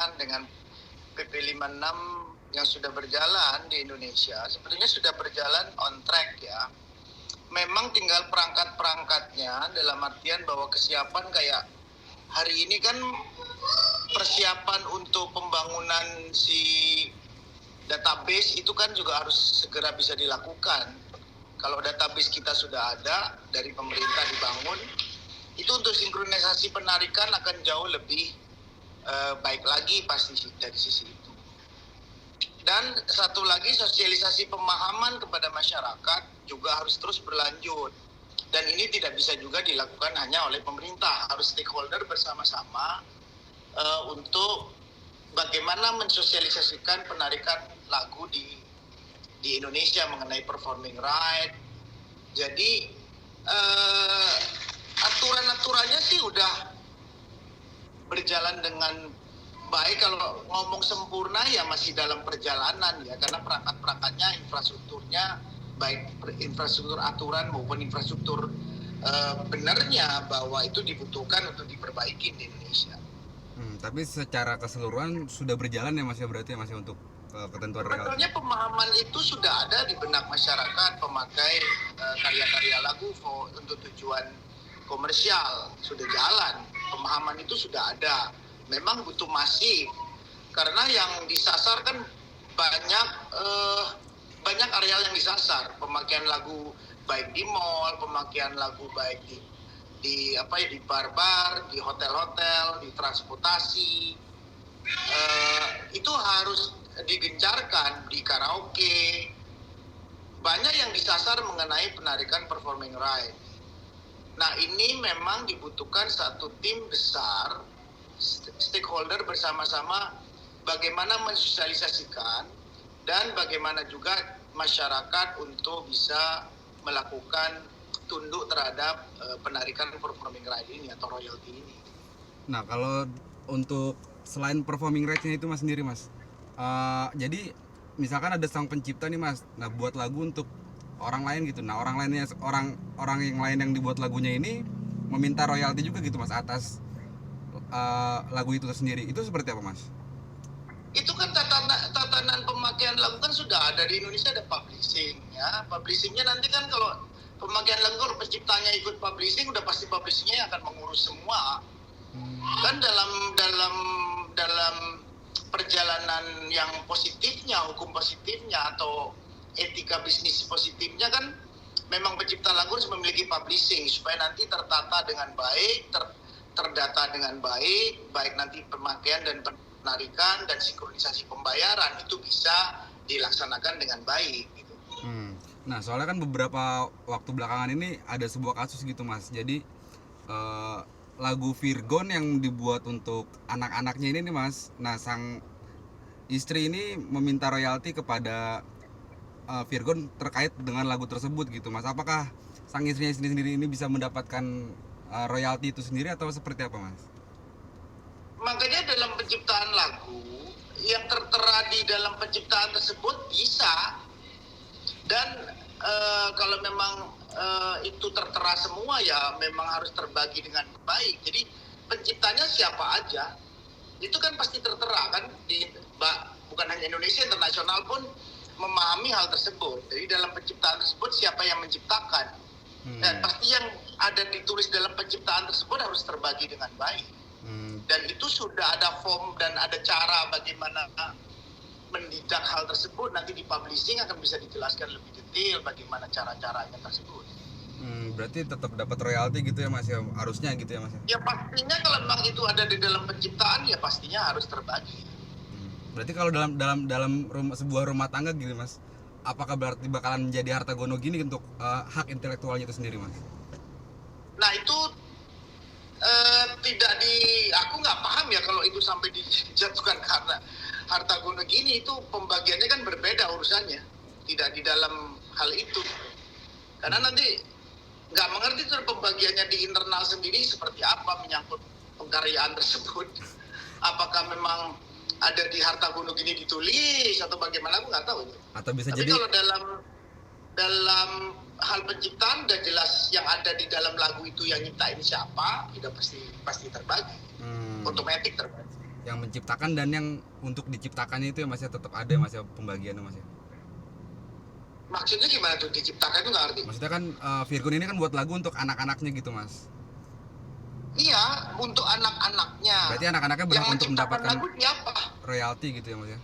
berkenaan dengan PP 56 yang sudah berjalan di Indonesia sebetulnya sudah berjalan on track ya. Memang tinggal perangkat-perangkatnya, dalam artian bahwa kesiapan kayak hari ini kan persiapan untuk pembangunan si database itu kan juga harus segera bisa dilakukan. Kalau database kita sudah ada dari pemerintah dibangun, itu untuk sinkronisasi penarikan akan jauh lebih baik lagi pasti dari sisi itu. Dan satu lagi, sosialisasi pemahaman kepada masyarakat juga harus terus berlanjut. Dan ini tidak bisa juga dilakukan hanya oleh pemerintah, harus stakeholder bersama-sama untuk bagaimana mensosialisasikan penarikan lagu di Indonesia mengenai performing right. Jadi aturan-aturannya sih udah berjalan dengan baik. Kalau ngomong sempurna ya masih dalam perjalanan ya, karena perangkat-perangkatnya, infrastrukturnya, baik infrastruktur aturan maupun infrastruktur benarnya bahwa itu dibutuhkan untuk diperbaiki di Indonesia. Tapi secara keseluruhan sudah berjalan ya Mas ya, berarti ya Mas ya, untuk ketentuan royalti. Sebetulnya pemahaman itu sudah ada di benak masyarakat pemakai karya-karya lagu untuk tujuan komersial, sudah jalan. Pemahaman itu sudah ada. Memang butuh masif, karena yang disasar kan banyak areal yang disasar. Pemakaian lagu baik di mall, pemakaian lagu baik di bar-bar, di hotel-hotel, di transportasi, itu harus digencarkan, di karaoke. Banyak yang disasar mengenai penarikan performing right. Nah, ini memang dibutuhkan satu tim besar, stakeholder bersama-sama, bagaimana mensosialisasikan dan bagaimana juga masyarakat untuk bisa melakukan tunduk terhadap penarikan performing right ini atau royalti ini. Nah, kalau untuk selain performing right-nya itu Mas sendiri Mas, jadi misalkan ada sang pencipta nih Mas, nah buat lagu untuk orang lain gitu, nah orang yang lain yang dibuat lagunya ini meminta royalti juga gitu Mas atas lagu itu sendiri, itu seperti apa Mas? Itu kan tatanan pemakaian lagu kan sudah ada di Indonesia, ada publishing ya. Publishingnya nanti kan kalau pemakaian lagu, kalau penciptanya ikut publishing, udah pasti publishingnya yang akan mengurus semua. Kan dalam perjalanan yang positifnya, hukum positifnya atau etika bisnis positifnya kan memang pencipta lagu harus memiliki publishing supaya nanti tertata dengan baik, terdata dengan baik nanti pemakaian dan penarikan dan sinkronisasi pembayaran itu bisa dilaksanakan dengan baik gitu. Nah, soalnya kan beberapa waktu belakangan ini ada sebuah kasus gitu Mas. Jadi lagu Virgon yang dibuat untuk anak-anaknya ini nih Mas. Nah, sang istri ini meminta royalti kepada Virgon terkait dengan lagu tersebut gitu Mas. Apakah sang istrinya sendiri ini bisa mendapatkan royalti itu sendiri atau seperti apa Mas? Makanya dalam penciptaan lagu yang tertera di dalam penciptaan tersebut bisa, dan kalau memang itu tertera semua ya memang harus terbagi dengan baik. Jadi penciptanya siapa aja itu kan pasti tertera kan bukan hanya Indonesia, internasional pun memahami hal tersebut. Jadi dalam penciptaan tersebut siapa yang menciptakan, dan pasti yang ada ditulis dalam penciptaan tersebut harus terbagi dengan baik. Dan itu sudah ada form dan ada cara bagaimana mendidak hal tersebut. Nanti di publishing akan bisa dijelaskan lebih detail bagaimana cara-caranya tersebut. Berarti tetap dapat royalti gitu ya Mas ya, harusnya gitu ya Mas? Ya pastinya kalau memang itu ada di dalam penciptaan ya pastinya harus terbagi. Berarti kalau dalam sebuah rumah tangga gitu Mas, apakah berarti bakalan menjadi harta gono gini untuk hak intelektualnya itu sendiri Mas? Nah itu aku nggak paham ya kalau itu sampai dijatuhkan karena harta gono gini. Itu pembagiannya kan berbeda urusannya, tidak di dalam hal itu. Karena nanti nggak mengerti tuh pembagiannya di internal sendiri seperti apa menyangkut pengkaryaan tersebut. Apakah memang ada di harta gono gini ditulis atau bagaimana, aku nggak tahu itu. Atau bisa Tapi jadi kalau dalam hal penciptaan udah jelas yang ada di dalam lagu itu yang nyiptain siapa, udah pasti terbagi, otomatis terbagi. yang menciptakan dan yang untuk diciptakannya itu ya Mas ya, tetap ada Mas ya pembagiannya Mas ya. Maksudnya gimana tuh diciptakan itu nggak ngerti? Maksudnya kan Virgon ini kan buat lagu untuk anak-anaknya gitu Mas. Iya, untuk anak-anaknya. Berarti anak-anaknya berhak Yang untuk menciptakan mendapatkan lagu siapa? royalti gitu ya Mas ya.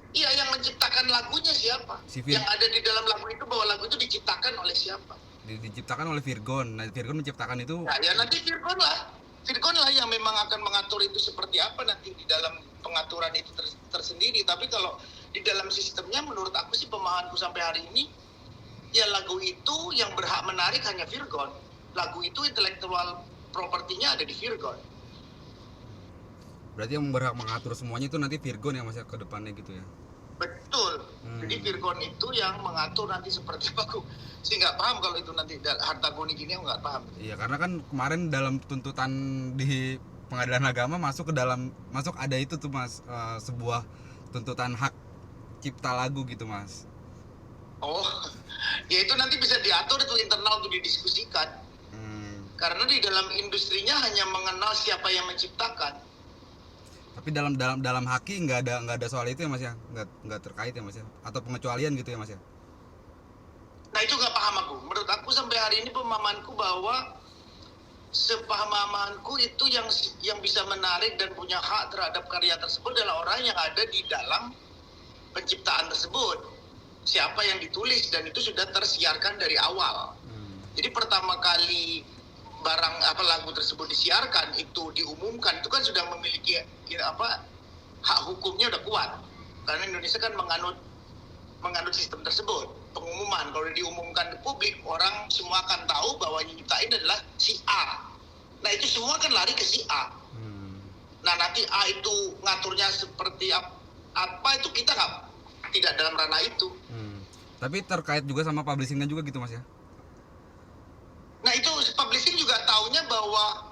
Iya, yang menciptakan lagunya siapa? Si Vir- Yang ada di dalam lagu itu, bahwa lagu itu diciptakan oleh siapa? Diciptakan oleh Virgon. Nah, Virgon menciptakan itu. Nah, ya nanti Virgon lah. Virgon lah yang memang akan mengatur itu seperti apa nanti di dalam pengaturan itu tersendiri. Tapi kalau di dalam sistemnya, menurut aku sih, pemahamanku sampai hari ini, ya lagu itu yang berhak menarik hanya Virgon. Lagu itu intelektual propertinya ada di Virgon. Berarti yang berhak mengatur semuanya itu nanti Virgon ya Mas ya, ke depannya gitu ya. Betul. Jadi Virgon itu yang mengatur nanti seperti apa. Aku sih nggak paham kalau itu nanti harta gonik gini, aku nggak paham. Iya, karena kan kemarin dalam tuntutan di Pengadilan Agama masuk ada itu tuh Mas, sebuah tuntutan hak cipta lagu gitu Mas. Oh, ya itu nanti bisa diatur, itu internal untuk didiskusikan. Karena di dalam industrinya hanya mengenal siapa yang menciptakan. Tapi dalam haki nggak ada soal itu ya Mas ya, nggak terkait ya Mas ya, atau pengecualian gitu ya Mas ya. Nah itu nggak paham aku. Menurut aku sampai hari ini pemahamanku bahwa sepemahamanku itu yang bisa menarik dan punya hak terhadap karya tersebut adalah orang yang ada di dalam penciptaan tersebut. Siapa yang ditulis, dan itu sudah tersiarkan dari awal. Jadi pertama kali lagu tersebut disiarkan, itu diumumkan, itu kan sudah memiliki hak hukumnya udah kuat. Karena Indonesia kan menganut sistem tersebut, pengumuman. Kalau diumumkan ke publik, orang semua akan tahu bahwa yang nyiptain adalah si A. Nah itu semua kan lari ke si A. Nah nanti A itu ngaturnya seperti apa itu kita tidak dalam ranah itu. Tapi terkait juga sama publishingnya juga gitu Mas ya. Nah itu publishing juga taunya bahwa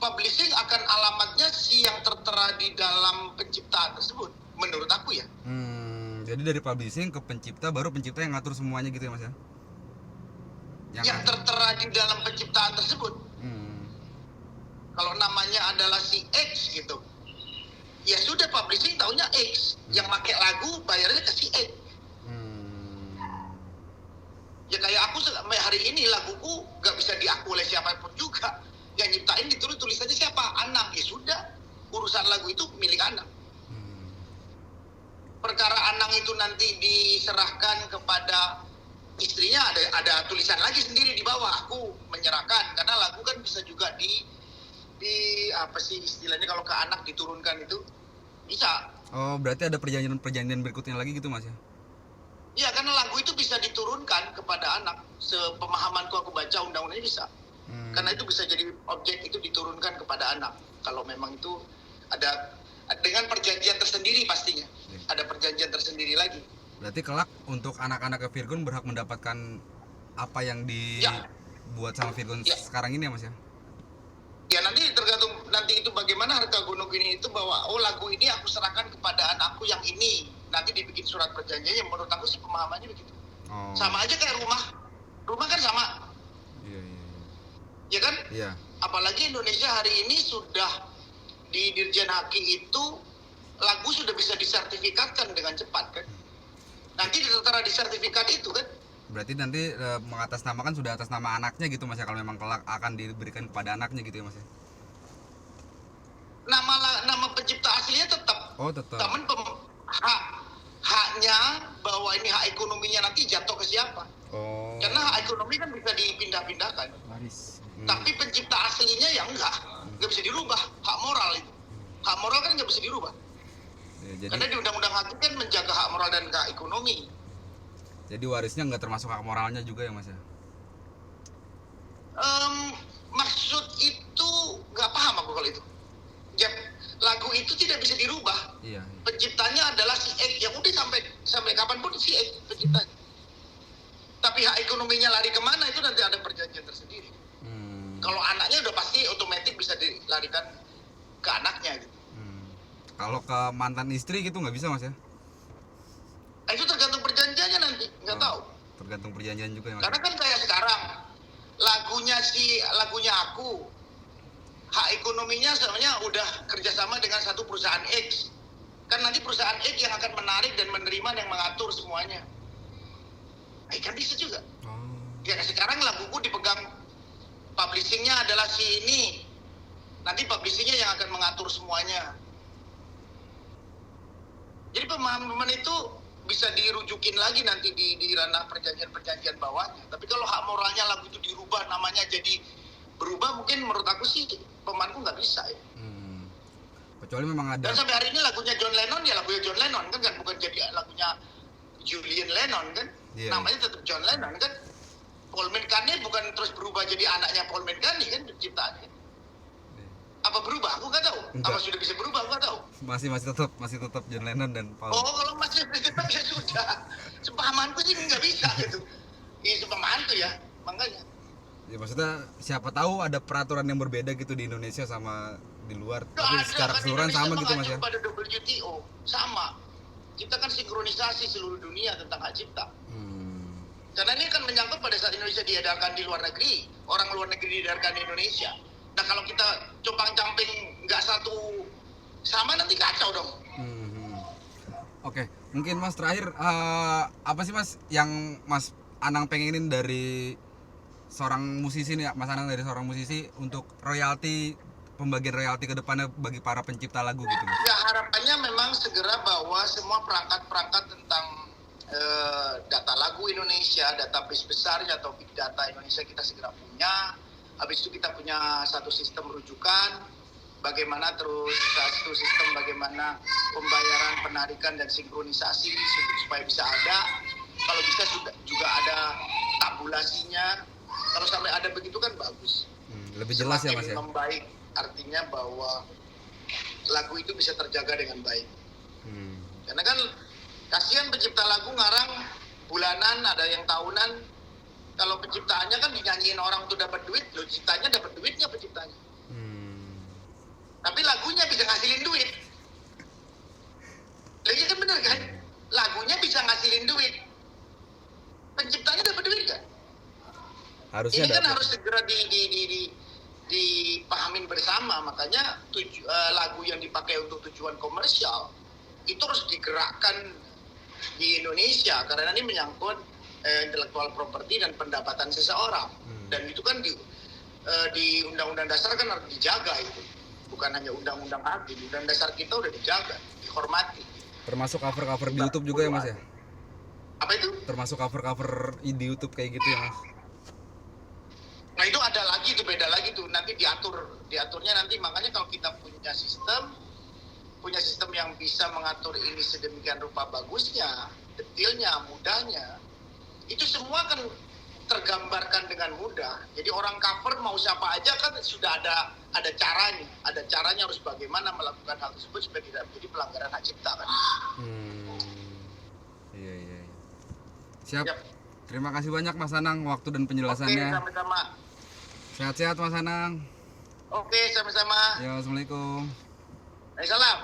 publishing akan alamatnya si yang tertera di dalam penciptaan tersebut, menurut aku ya. Jadi dari publishing ke pencipta, baru pencipta yang ngatur semuanya gitu ya Mas ya. Yang tertera di dalam penciptaan tersebut. Kalau namanya adalah si X gitu, ya sudah publishing taunya X. Yang pakai lagu bayarnya ke si X. Ya kayak aku sampai hari ini laguku gak bisa diaku oleh siapapun juga. Yang nyiptain ditulis tulisannya siapa? Anak. Ya sudah, urusan lagu itu milik anak. Perkara anak itu nanti diserahkan kepada istrinya, ada tulisan lagi sendiri di bawah, aku menyerahkan. Karena lagu kan bisa juga di apa sih istilahnya, kalau ke anak diturunkan itu bisa. Oh, berarti ada perjanjian berikutnya lagi gitu Mas ya. Iya, karena lagu itu bisa diturunkan kepada anak. Sepemahamanku aku baca undang-undangnya bisa. Karena itu bisa jadi objek itu diturunkan kepada anak. Kalau memang itu ada dengan perjanjian tersendiri pastinya. Ada perjanjian tersendiri lagi. Berarti kelak untuk anak-anak Virgon berhak mendapatkan apa yang dibuat sama Virgon sekarang ini ya Mas ya? Ya nanti tergantung nanti itu bagaimana harga gunung ini itu, bahwa lagu ini aku serahkan kepada anakku yang ini. Nanti dibikin surat perjanjiannya. Menurut aku sih pemahamannya begitu. Sama aja kayak rumah kan sama. Ya kan? Iya. Apalagi Indonesia hari ini sudah di Dirjen Haki itu lagu sudah bisa disertifikatkan dengan cepat kan. Nanti tertera di sertifikat itu kan. Berarti nanti mengatasnamakan sudah atas nama anaknya gitu Mas ya, kalau memang kelak akan diberikan kepada anaknya gitu ya Mas ya. Nama pencipta aslinya tetap. Oh, tetap. Namun haknya bahwa ini hak ekonominya nanti jatuh ke siapa? Karena hak ekonomi kan bisa dipindah-pindahkan. Waris. Tapi pencipta aslinya ya enggak bisa dirubah. Hak moral itu. Hak moral kan nggak bisa dirubah. Ya, jadi, karena di undang-undang hak kan menjaga hak moral dan hak ekonomi. Jadi warisnya nggak termasuk hak moralnya juga ya Mas ya? Maksud itu nggak paham aku kalau itu. Ya, lagu itu tidak bisa dirubah. Iya. Penciptanya adalah si X. Yang udah sampai kapanpun si X penciptanya. Tapi hak ekonominya lari kemana itu nanti ada perjanjian tersendiri. Kalau anaknya udah pasti otomatis bisa dilarikan ke anaknya gitu. Kalau ke mantan istri gitu nggak bisa Mas ya? Itu tergantung perjanjiannya nanti, nggak tahu. Tergantung perjanjian juga ya Mas. Karena kan kayak sekarang lagunya aku hak ekonominya sebenarnya udah kerjasama dengan satu perusahaan X. Kan nanti perusahaan X yang akan menarik dan menerima dan mengatur semuanya. Kan bisa juga. Ya sekarang laguku dipegang, publishingnya adalah si ini. Nanti publishingnya yang akan mengatur semuanya. Jadi pemahaman itu bisa dirujukin lagi nanti di ranah perjanjian-perjanjian bawahnya. Tapi kalau hak moralnya lagu itu dirubah, namanya jadi berubah, mungkin menurut aku sih pemahamanku nggak bisa ya. Kecuali memang ada. Dan sampai hari ini lagunya John Lennon ya lagunya John Lennon kan bukan jadi lagunya Julian Lennon kan. Yeah. Namanya tetap John Lennon kan. Paul McCartney bukan terus berubah jadi anaknya Paul McCartney kan ciptaannya. Apa berubah? Aku nggak tahu. Enggak. Apa sudah bisa berubah? Aku nggak tahu. Masih tetap John Lennon dan Paul. Oh, kalau masih tetap ya sudah. Sepahamanku sih nggak bisa gitu. Ini sepahamanku ya, makanya. Ya maksudnya siapa tahu ada peraturan yang berbeda gitu di Indonesia sama di luar. Tapi Ada, secara kan keseluruhan Indonesia sama gitu Mas ya. pada WTO sama. Kita kan sinkronisasi seluruh dunia tentang hak cipta. Karena ini kan menyangkut pada saat Indonesia diedarkan di luar negeri, orang luar negeri diedarkan di Indonesia. Nah kalau kita compang-camping nggak satu sama nanti kacau dong. Oke, mungkin Mas terakhir apa sih Mas yang Mas Anang pengenin dari seorang musisi nih, Mas Anang dari seorang musisi untuk royalti, pembagian royalti ke depannya bagi para pencipta lagu gitu Mas? Ya harapannya memang segera bahwa semua perangkat-perangkat tentang data lagu Indonesia, database besarnya atau big data Indonesia kita segera punya. Habis itu kita punya satu sistem rujukan, bagaimana terus satu sistem bagaimana pembayaran, penarikan dan sinkronisasi supaya bisa ada. Kalau bisa juga ada tabulasinya. Kalau sampai ada begitu kan bagus. Lebih jelas ya Mas ya. Membaik artinya bahwa lagu itu bisa terjaga dengan baik. Karena kan kasihan pencipta lagu ngarang bulanan, ada yang tahunan. Kalau penciptaannya kan dinyanyiin orang untuk dapat duit, loh ciptanya dapat duitnya penciptanya. Tapi lagunya bisa ngasilin duit. Lagi kan benar kan? Lagunya bisa ngasilin duit. Penciptanya dapat duit kan? Harusnya ini kan dapat. harus segera dipahamin bersama. Makanya lagu yang dipakai untuk tujuan komersial itu harus digerakkan di Indonesia karena ini menyangkut intellectual property dan pendapatan seseorang. Dan itu kan di Undang-Undang Dasar kan harus dijaga itu. Bukan hanya Undang-Undang AGI, di Undang Dasar kita udah dijaga, dihormati. Termasuk cover-cover di YouTube juga ya Mas ya? Apa itu? Termasuk cover-cover di YouTube kayak gitu ya Mas? Nah itu ada lagi tuh, beda lagi tuh, nanti diaturnya nanti. Makanya kalau kita punya sistem yang bisa mengatur ini sedemikian rupa bagusnya, detailnya, mudahnya, itu semua kan tergambarkan dengan mudah. Jadi orang cover mau siapa aja kan sudah ada caranya. Ada caranya harus bagaimana melakukan hal tersebut supaya tidak menjadi pelanggaran hak cipta kan. Iya. Siap. Yap. Terima kasih banyak Mas Anang waktu dan penjelasannya. Oke, sama-sama. Sehat-sehat Mas Anang. Oke, sama-sama. Ya, assalamualaikum. Salam.